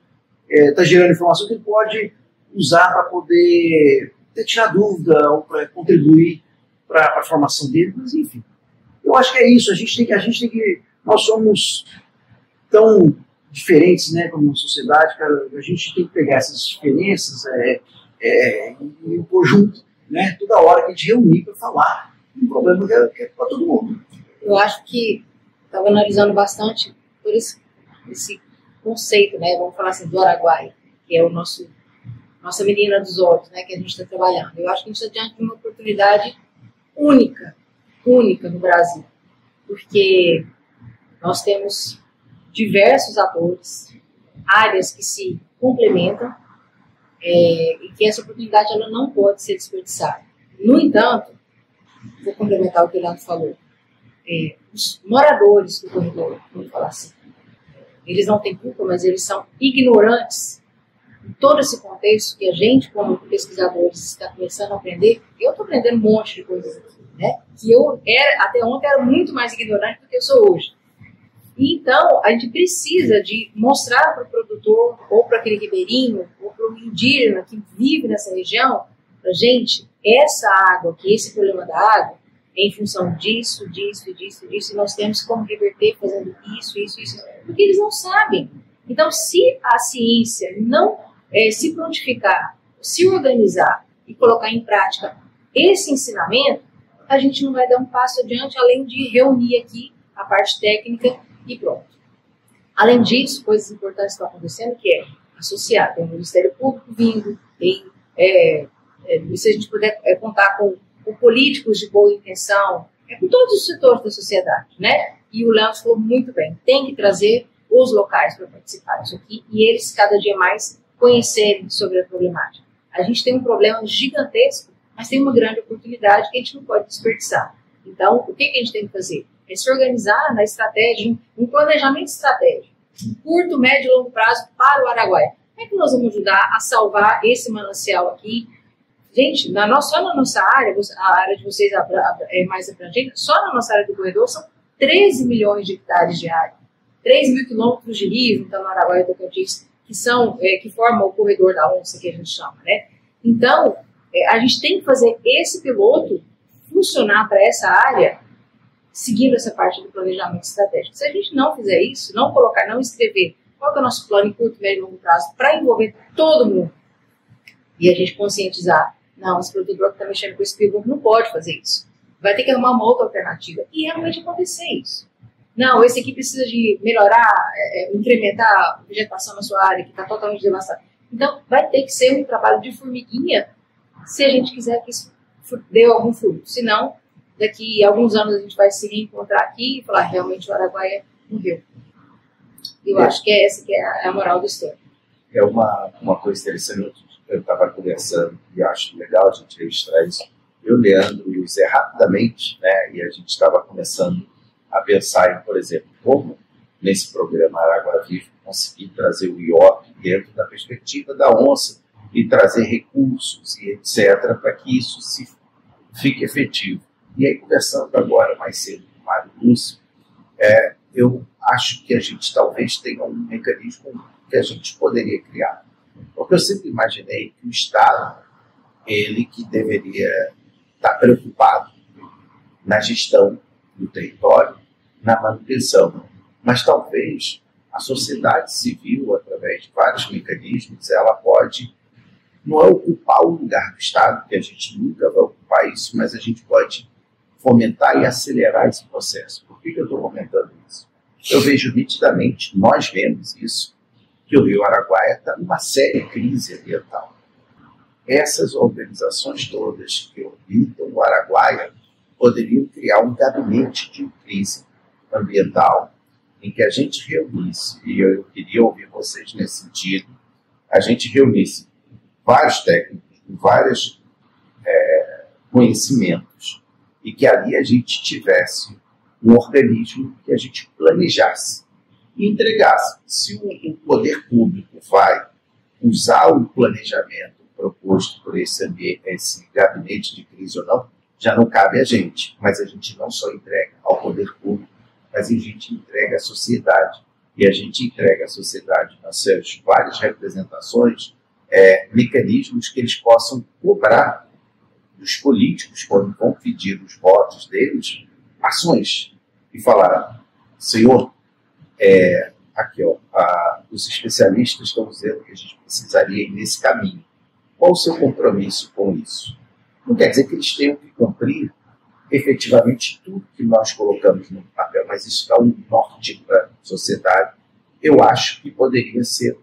estar gerando informação que ele pode usar para poder tirar dúvida ou para contribuir para a formação dele, mas enfim. Eu acho que é isso, a gente tem que nós somos tão diferentes, né, como sociedade, cara, a gente tem que pegar essas diferenças em um conjunto, né, toda hora que a gente reunir para falar um problema que é para todo mundo. Eu acho que estava analisando bastante por esse conceito, né, vamos falar assim, do Araguaia, que é o nosso nossa menina dos olhos, né, que a gente está trabalhando. Eu acho que a gente está diante de uma oportunidade única no Brasil, porque nós temos diversos atores, áreas que se complementam, e que essa oportunidade ela não pode ser desperdiçada. No entanto, vou complementar o que o Leandro falou, os moradores do corredor, vamos falar assim, eles não têm culpa, mas eles são ignorantes em todo esse contexto que a gente, como pesquisadores, está começando a aprender. Eu estou aprendendo um monte de coisas aqui, né? Que eu até ontem era muito mais ignorante do que eu sou hoje. E então, a gente precisa de mostrar para o produtor, ou para aquele ribeirinho, ou para o indígena que vive nessa região, para gente, essa água, que esse problema da água, é em função disso, e nós temos como reverter fazendo isso, porque eles não sabem. Então, se a ciência não se prontificar, se organizar e colocar em prática esse ensinamento, a gente não vai dar um passo adiante, além de reunir aqui a parte técnica e pronto. Além disso, coisas importantes estão acontecendo, que é associar, tem o Ministério Público vindo, tem, se a gente puder contar com políticos de boa intenção, com todos os setores da sociedade, né? E o Leandro falou muito bem, tem que trazer os locais para participar disso aqui e eles cada dia mais conhecerem sobre a problemática. A gente tem um problema gigantesco, mas tem uma grande oportunidade que a gente não pode desperdiçar. Então, o que a gente tem que fazer? É se organizar na estratégia, um planejamento estratégico, curto, médio e longo prazo para o Araguaia. Como é que nós vamos ajudar a salvar esse manancial aqui? Gente, só na nossa área, a área de vocês é mais abrangente, só na nossa área do corredor são 13 milhões de hectares de área. 3 mil quilômetros de rio, então, no Araguaia do Tocantins, que formam o corredor da onça, que a gente chama, né? Então, a gente tem que fazer esse piloto funcionar para essa área, seguindo essa parte do planejamento estratégico. Se a gente não fizer isso, não escrever qual é o nosso plano em curto, médio e longo prazo, para envolver todo mundo, e a gente conscientizar, não, esse produtor que está mexendo com esse piloto não pode fazer isso. Vai ter que arrumar uma outra alternativa. E realmente acontecer isso. Não, esse aqui precisa de melhorar, incrementar a vegetação na sua área, que está totalmente devastada. Então, vai ter que ser um trabalho de formiguinha, se a gente quiser que isso dê algum fruto. Senão, daqui a alguns anos a gente vai se reencontrar aqui e falar, realmente o Araguaia morreu. Eu acho que essa que é a moral da história. É uma coisa interessante, eu estava conversando e acho legal a gente registrar isso. Eu, Leandro e o Zé, rapidamente, né, e a gente estava começando a pensar em, por exemplo, como nesse programa Araguaia Viva conseguir trazer o IOP dentro da perspectiva da onça e trazer recursos e etc. para que isso fique efetivo. E aí, conversando agora mais cedo com o Mário Lúcio, eu acho que a gente talvez tenha um mecanismo que a gente poderia criar. Porque eu sempre imaginei que o Estado, ele que deveria estar preocupado na gestão do território, na manutenção. Mas talvez a sociedade civil, através de vários mecanismos, ela pode não ocupar o lugar do Estado, que a gente nunca vai ocupar isso, mas a gente pode fomentar e acelerar esse processo. Por que eu estou comentando isso? Eu vejo nitidamente, nós vemos isso, que o Rio Araguaia está numa séria crise ambiental. Essas organizações todas que orbitam o Araguaia poderiam criar um gabinete de crise ambiental em que a gente reunisse, e eu queria ouvir vocês nesse sentido, a gente reunisse vários técnicos, vários conhecimentos, e que ali a gente tivesse um organismo que a gente planejasse e entregasse. Se o poder público vai usar o planejamento proposto por esse gabinete de crise ou não, já não cabe a gente. Mas a gente não só entrega ao poder público, mas a gente entrega à sociedade. E a gente entrega à sociedade, nas suas várias representações, mecanismos que eles possam cobrar dos políticos, quando vão pedir os votos deles, ações. E falar, senhor, aqui, os especialistas estão dizendo que a gente precisaria ir nesse caminho. Qual o seu compromisso com isso? Não quer dizer que eles tenham que cumprir efetivamente tudo que nós colocamos no papel, mas isso dá um norte para a sociedade. Eu acho que poderia ser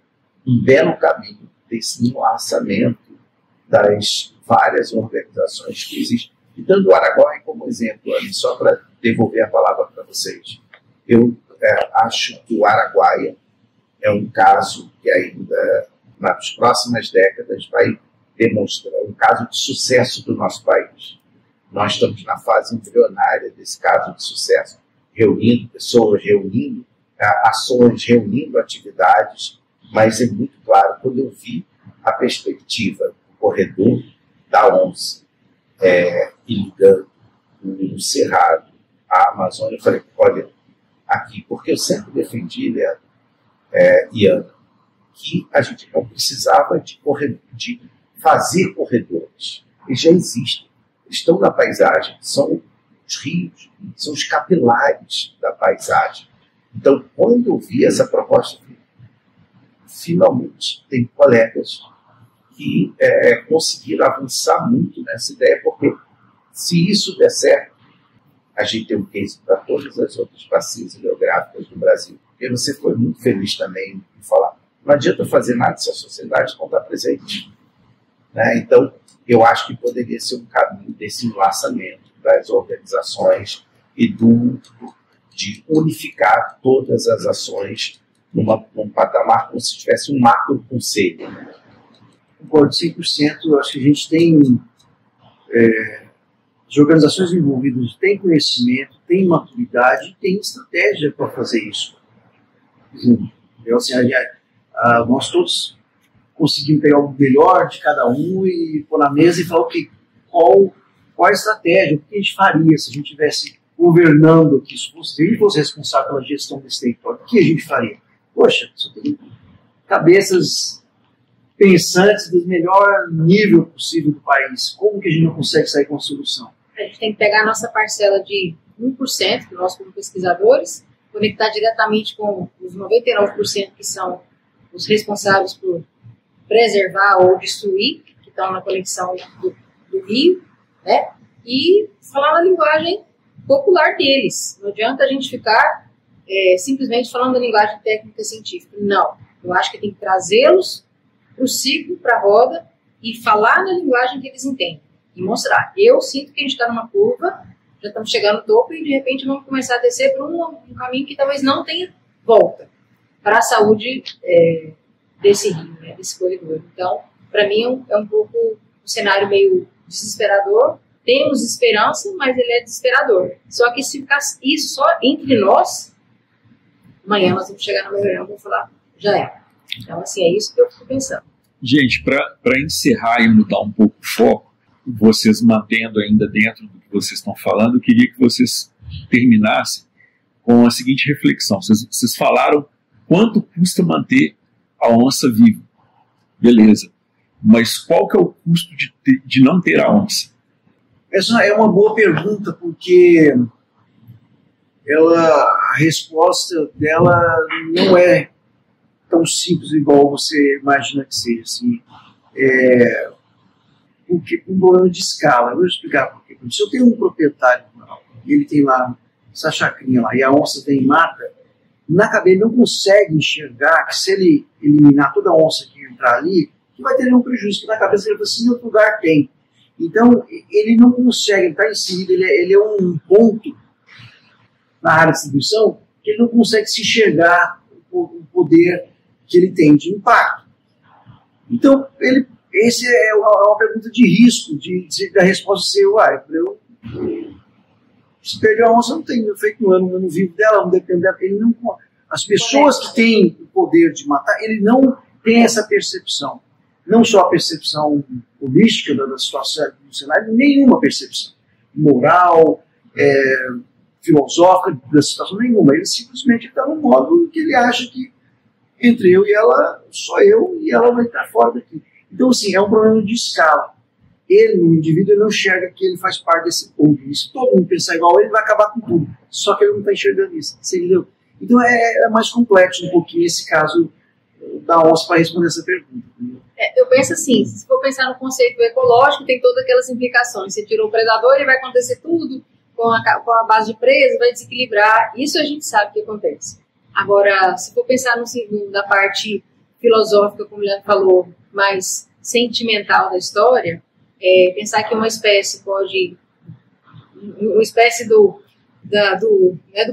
um belo caminho desse enlaçamento das várias organizações que existem. E dando o Araguaia como exemplo, só para devolver a palavra para vocês, eu acho que o Araguaia é um caso que ainda, nas próximas décadas, vai demonstrar um caso de sucesso do nosso país. Nós estamos na fase embrionária desse caso de sucesso, reunindo pessoas, reunindo ações, reunindo atividades, mas é muito claro, quando eu vi a perspectiva do corredor da onça e ligando o Cerrado à Amazônia, eu falei, olha, aqui, porque eu sempre defendi, Leandro e Ana, que a gente não precisava de fazer corredores. Eles já existem, eles estão na paisagem, são os rios, são os capilares da paisagem. Então, quando eu vi essa proposta, finalmente tem colegas que conseguiram avançar muito nessa ideia, porque se isso der certo, a gente tem um case para todas as outras bacias hidrográficas do Brasil. E você foi muito feliz também em falar, não adianta fazer nada se a sociedade não está presente. Né? Então, eu acho que poderia ser um caminho desse enlaçamento das organizações e de unificar todas as ações num patamar como se tivesse um macro conselho. Concordo 100%. Eu acho que a gente tem as organizações envolvidas têm conhecimento, têm maturidade, têm estratégia para fazer isso. Então, assim, nós todos conseguimos pegar o melhor de cada um e pôr na mesa e falar qual a estratégia, o que a gente faria se a gente estivesse governando aqui, se a gente fosse responsável pela gestão desse território, o que a gente faria? Poxa, só tem cabeças pensantes do melhor nível possível do país. Como que a gente não consegue sair com a solução? A gente tem que pegar a nossa parcela de 1%, nós como pesquisadores, conectar diretamente com os 99% que são os responsáveis por preservar ou destruir, que estão na conexão do rio, né? E falar na linguagem popular deles. Não adianta a gente ficar simplesmente falando da linguagem técnica científica. Não. Eu acho que tem que trazê-los para o ciclo, para a roda, e falar na linguagem que eles entendem. E mostrar. Eu sinto que a gente está numa curva, já estamos chegando no topo e de repente vamos começar a descer por um caminho que talvez não tenha volta para a saúde desse rio, né, desse corredor. Então, para mim é um pouco um cenário meio desesperador. Temos esperança, mas ele é desesperador. Só que se ficar isso só entre nós, amanhã nós vamos chegar na minha reunião e vamos falar, já é. Então, assim, é isso que eu fico pensando. Gente, para encerrar e mudar um pouco o foco, vocês mantendo ainda dentro do que vocês estão falando, eu queria que vocês terminassem com a seguinte reflexão. Vocês falaram quanto custa manter a onça viva. Beleza. Mas qual que é o custo de não ter a onça? Essa é uma boa pergunta, porque a resposta dela não é tão simples igual você imagina que seja. Assim. Porque um problema de escala. Eu vou explicar por quê. Se eu tenho um proprietário rural, ele tem lá essa chacrinha lá, e a onça tem mata, na cabeça ele não consegue enxergar que se ele eliminar toda a onça que entrar ali, que vai ter nenhum prejuízo, porque na cabeça ele fala assim, em outro lugar tem. Então, ele não consegue, ele está inserido, ele é um ponto na área de distribuição que ele não consegue se enxergar o poder que ele tem de impacto. Então, esse é uma pergunta de risco, da resposta ser, se perder a onça, não tem efeito no ano, não vivo dela, não depende dela. As pessoas que têm o poder de matar, ele não tem essa percepção. Não só a percepção holística da situação do cenário, nenhuma percepção moral, filosófica da situação, nenhuma. Ele simplesmente está no modo que ele acha que entre eu e ela, só eu e ela vai estar fora daqui. Então, assim, é um problema de escala. O indivíduo, ele não enxerga que ele faz parte desse povo. E se todo mundo pensar igual ele, vai acabar com tudo. Só que ele não está enxergando isso. Entendeu? Então, é mais complexo um pouquinho esse caso da onça para responder essa pergunta. Eu penso assim, se for pensar no conceito ecológico, tem todas aquelas implicações. Você tirou o predador e vai acontecer tudo com a base de presa, vai desequilibrar. Isso a gente sabe que acontece. Agora, se for pensar na parte filosófica, como o Leandro falou, mais sentimental da história, pensar que uma espécie pode, uma espécie do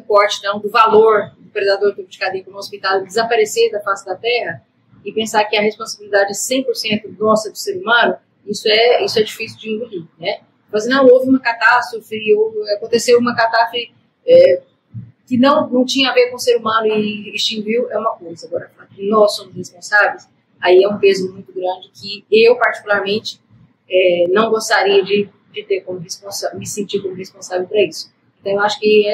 porte, não, do valor do predador topo de cadeia como hospitado desaparecer da face da Terra, e pensar que a responsabilidade é 100% nossa do ser humano, isso é difícil de engolir, né? Mas não, houve uma catástrofe, aconteceu uma catástrofe que não tinha a ver com o ser humano e extinguiu, é uma coisa. Agora, nós somos responsáveis, aí é um peso muito grande que eu, particularmente, não gostaria de ter como responsável, me sentir como responsável para isso. Então, eu acho que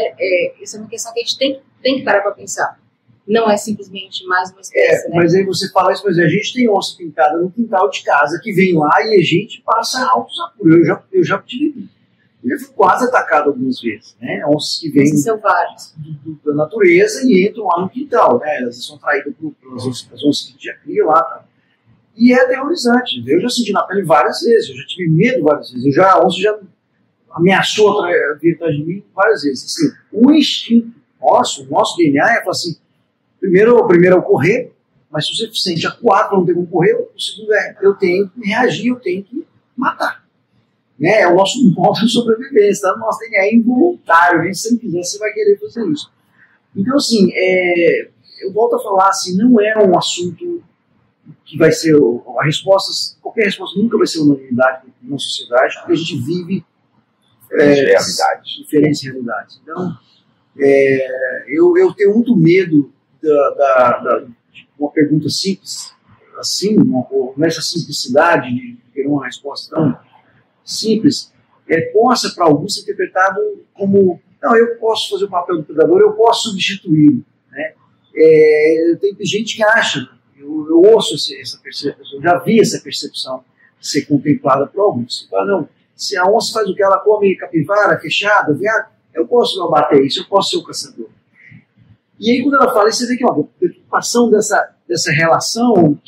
essa é uma questão que a gente tem que parar para pensar. Não é simplesmente mais uma espécie, né? Mas aí você fala isso, mas a gente tem onça pintada no quintal de casa que vem lá e a gente passa altos apuros. Eu já fui quase atacado algumas vezes, né? Onças que vêm selvagens da natureza e entram lá no quintal, né? Elas são traídas pelas onças que já cria lá, tá? E é aterrorizante. Eu já senti na pele várias vezes, eu já tive medo várias vezes. A onça já ameaçou vir atrás de mim várias vezes. Assim, o instinto nosso, o nosso DNA é falar assim, primeiro é o correr, mas se você sente acuado, não tem como correr, o segundo eu tenho que reagir, eu tenho que matar. Né? É o nosso modo de sobrevivência, tá? O nosso DNA é involuntário, nem se você não quiser, você vai querer fazer isso. Então, assim, eu volto a falar, assim, não é um assunto que vai ser, qualquer resposta nunca vai ser unanimidade na sociedade, porque a gente vive diferentes realidades. Então, eu tenho muito medo de uma pergunta simples, assim, nessa simplicidade de ter uma resposta tão simples, possa para alguns ser interpretado como, não, eu posso fazer o papel do predador, eu posso substituí-lo, né? Tem gente que acha, eu ouço essa percepção, eu já vi essa percepção ser contemplada por alguns. Fala, não, se a onça faz o que ela come, capivara, fechada, viado, eu posso abater isso, eu posso ser o caçador. E aí, quando ela fala isso, você vê que a preocupação dessa relação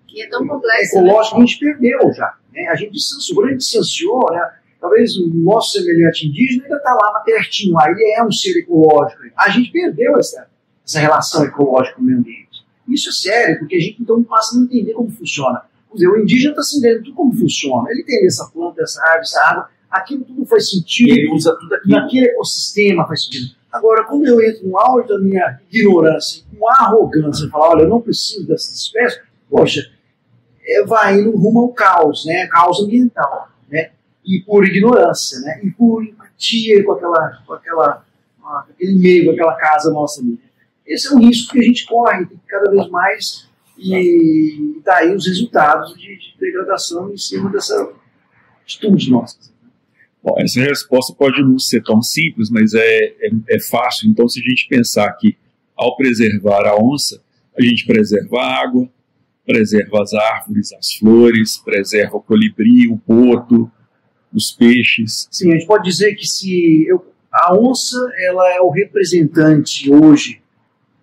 que é tão complexa, ecológica, né? A gente perdeu já. Né? A gente distanciou, né? Talvez o nosso semelhante indígena ainda está lá pertinho, lá, ele é um ser ecológico. A gente perdeu essa relação ecológica com o meio ambiente. Isso é sério, porque a gente então passa a não entender como funciona. Quer dizer, o indígena está se entendendo tudo como funciona. Ele tem essa planta, essa árvore, essa água, aquilo tudo faz sentido. Ele usa tudo aquilo. Naquele ecossistema faz sentido. Agora, quando eu entro no auge da minha ignorância, com arrogância, e falar, olha, eu não preciso dessas espécies, poxa, vai indo rumo ao caos, né? Caos ambiental, né? E por ignorância, né? E por empatia com aquele meio, com aquela casa nossa ali. Esse é um risco que a gente corre, tem que cada vez mais, e daí os resultados de degradação em cima dessa atitude nossa. Bom, essa resposta pode não ser tão simples, mas é fácil. Então, se a gente pensar que, ao preservar a onça, a gente preserva a água, preserva as árvores, as flores, preserva o colibri, o boto, os peixes. Sim, a gente pode dizer que a onça ela é o representante hoje,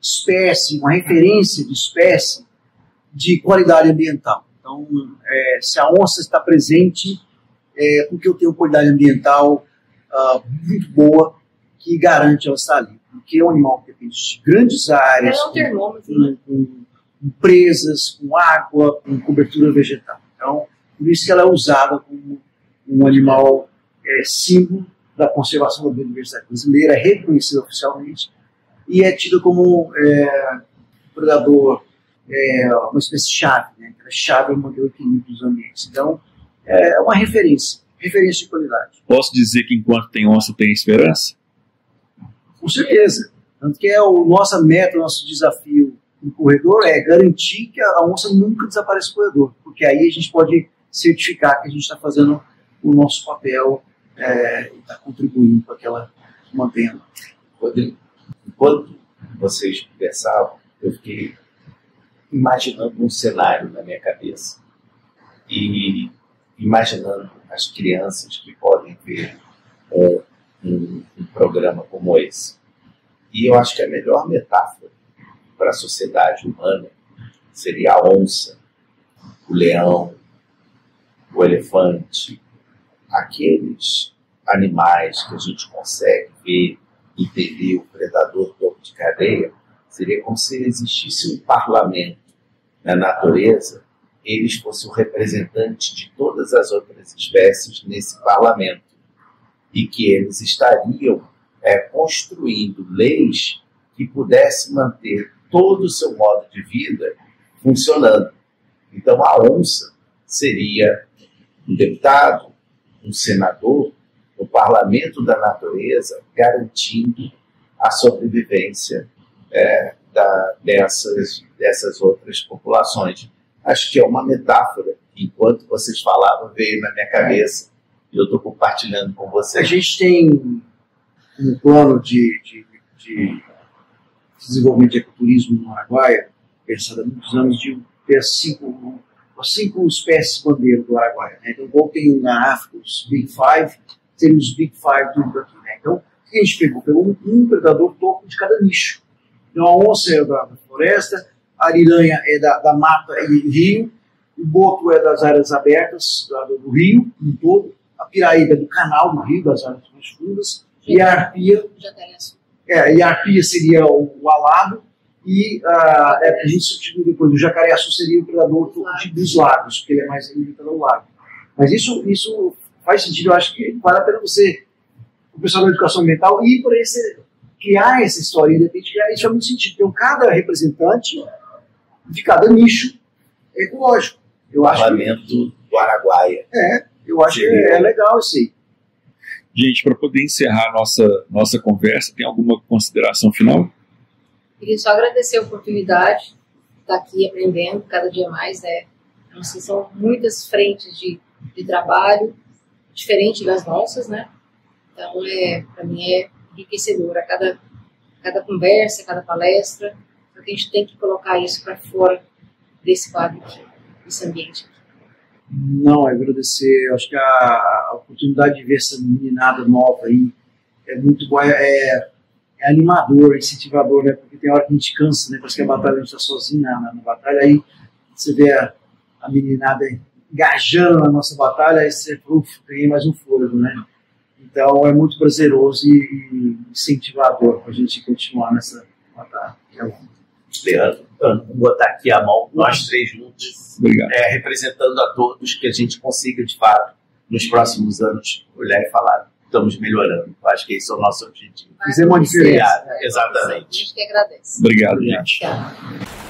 espécie, uma referência de espécie de qualidade ambiental. Então, se a onça está presente, porque eu tenho qualidade ambiental muito boa que garante ela estar ali. Porque é um animal que depende de grandes áreas, é um termômetro, com presas, com água, com cobertura vegetal. Então, por isso que ela é usada como um animal símbolo da conservação da biodiversidade brasileira, é reconhecida oficialmente e é tida como predador, uma espécie-chave, né? Ela é chave para manter o equilíbrio dos ambientes. Então, é uma referência de qualidade. Posso dizer que enquanto tem onça, tem esperança? Com certeza. Tanto que nossa meta, nosso desafio no corredor é garantir que a onça nunca desapareça do corredor, porque aí a gente pode certificar que a gente está fazendo o nosso papel e está contribuindo para que ela mantenha. Rodrigo, enquanto vocês conversavam, eu fiquei imaginando um cenário na minha cabeça e imaginando as crianças que podem ver um programa como esse. E eu acho que a melhor metáfora para a sociedade humana seria a onça, o leão, o elefante, aqueles animais que a gente consegue ver, entender o predador topo de cadeia. Seria como se existisse um parlamento na natureza, eles fossem o representante de todas as outras espécies nesse parlamento e que eles estariam construindo leis que pudessem manter todo o seu modo de vida funcionando. Então, a onça seria um deputado, um senador, no parlamento da natureza, garantindo a sobrevivência dessas outras populações. Acho que é uma metáfora que, enquanto vocês falavam, veio na minha cabeça e eu estou compartilhando com vocês. A gente tem um plano de desenvolvimento de ecoturismo no Araguaia, pensado há muitos anos, de ter as cinco espécies bandeira do Araguaia. Né? Então, igual tem na África os Big Five, temos os Big Five tudo aqui. Né? Então, o que a gente pegou? Pegou um predador topo de cada nicho. Então, a onça é da floresta, a ariranha é da mata e rio, o boto é das áreas abertas do rio, no todo, a piraíba é do canal do rio, das áreas mais fundas, e a arpia... e a arpia seria o alado, e a gente substitui depois o jacaré-açu seria o predador dos lagos, porque ele é mais limitado ao lago. Mas isso faz sentido, eu acho que vale a pena você, o pessoal da educação ambiental, ir por criar essa história, e de repente criar isso faz muito sentido. Então, cada representante de cada nicho ecológico. Eu acho Parlamento do Araguaia. Eu acho que é legal isso aí. Gente, para poder encerrar nossa conversa, tem alguma consideração final? Queria só agradecer a oportunidade de estar aqui aprendendo cada dia mais. Então, assim, são muitas frentes de trabalho, diferente das nossas, né? Então, para mim é enriquecedor. A cada conversa, cada palestra, só que a gente tem que colocar isso para fora desse quadro aqui, desse ambiente aqui. Não, agradecer. Eu acho que a oportunidade de ver essa meninada nova aí é muito boa, é animador, é incentivador, né? Porque tem hora que a gente cansa, né? Parece que a batalha a gente está sozinho na batalha, aí você vê a meninada engajando na nossa batalha, aí você ganha mais um fôlego, né? Então é muito prazeroso e incentivador para a gente continuar nessa batalha. Leandro, vou botar aqui a mão, nós três juntos, representando a todos, que a gente consiga, de fato, nos próximos anos, olhar e falar, estamos melhorando. Acho que esse é o nosso objetivo. Fizemos uma diferença. Exatamente. A gente que agradece. Obrigado, gente. Obrigado.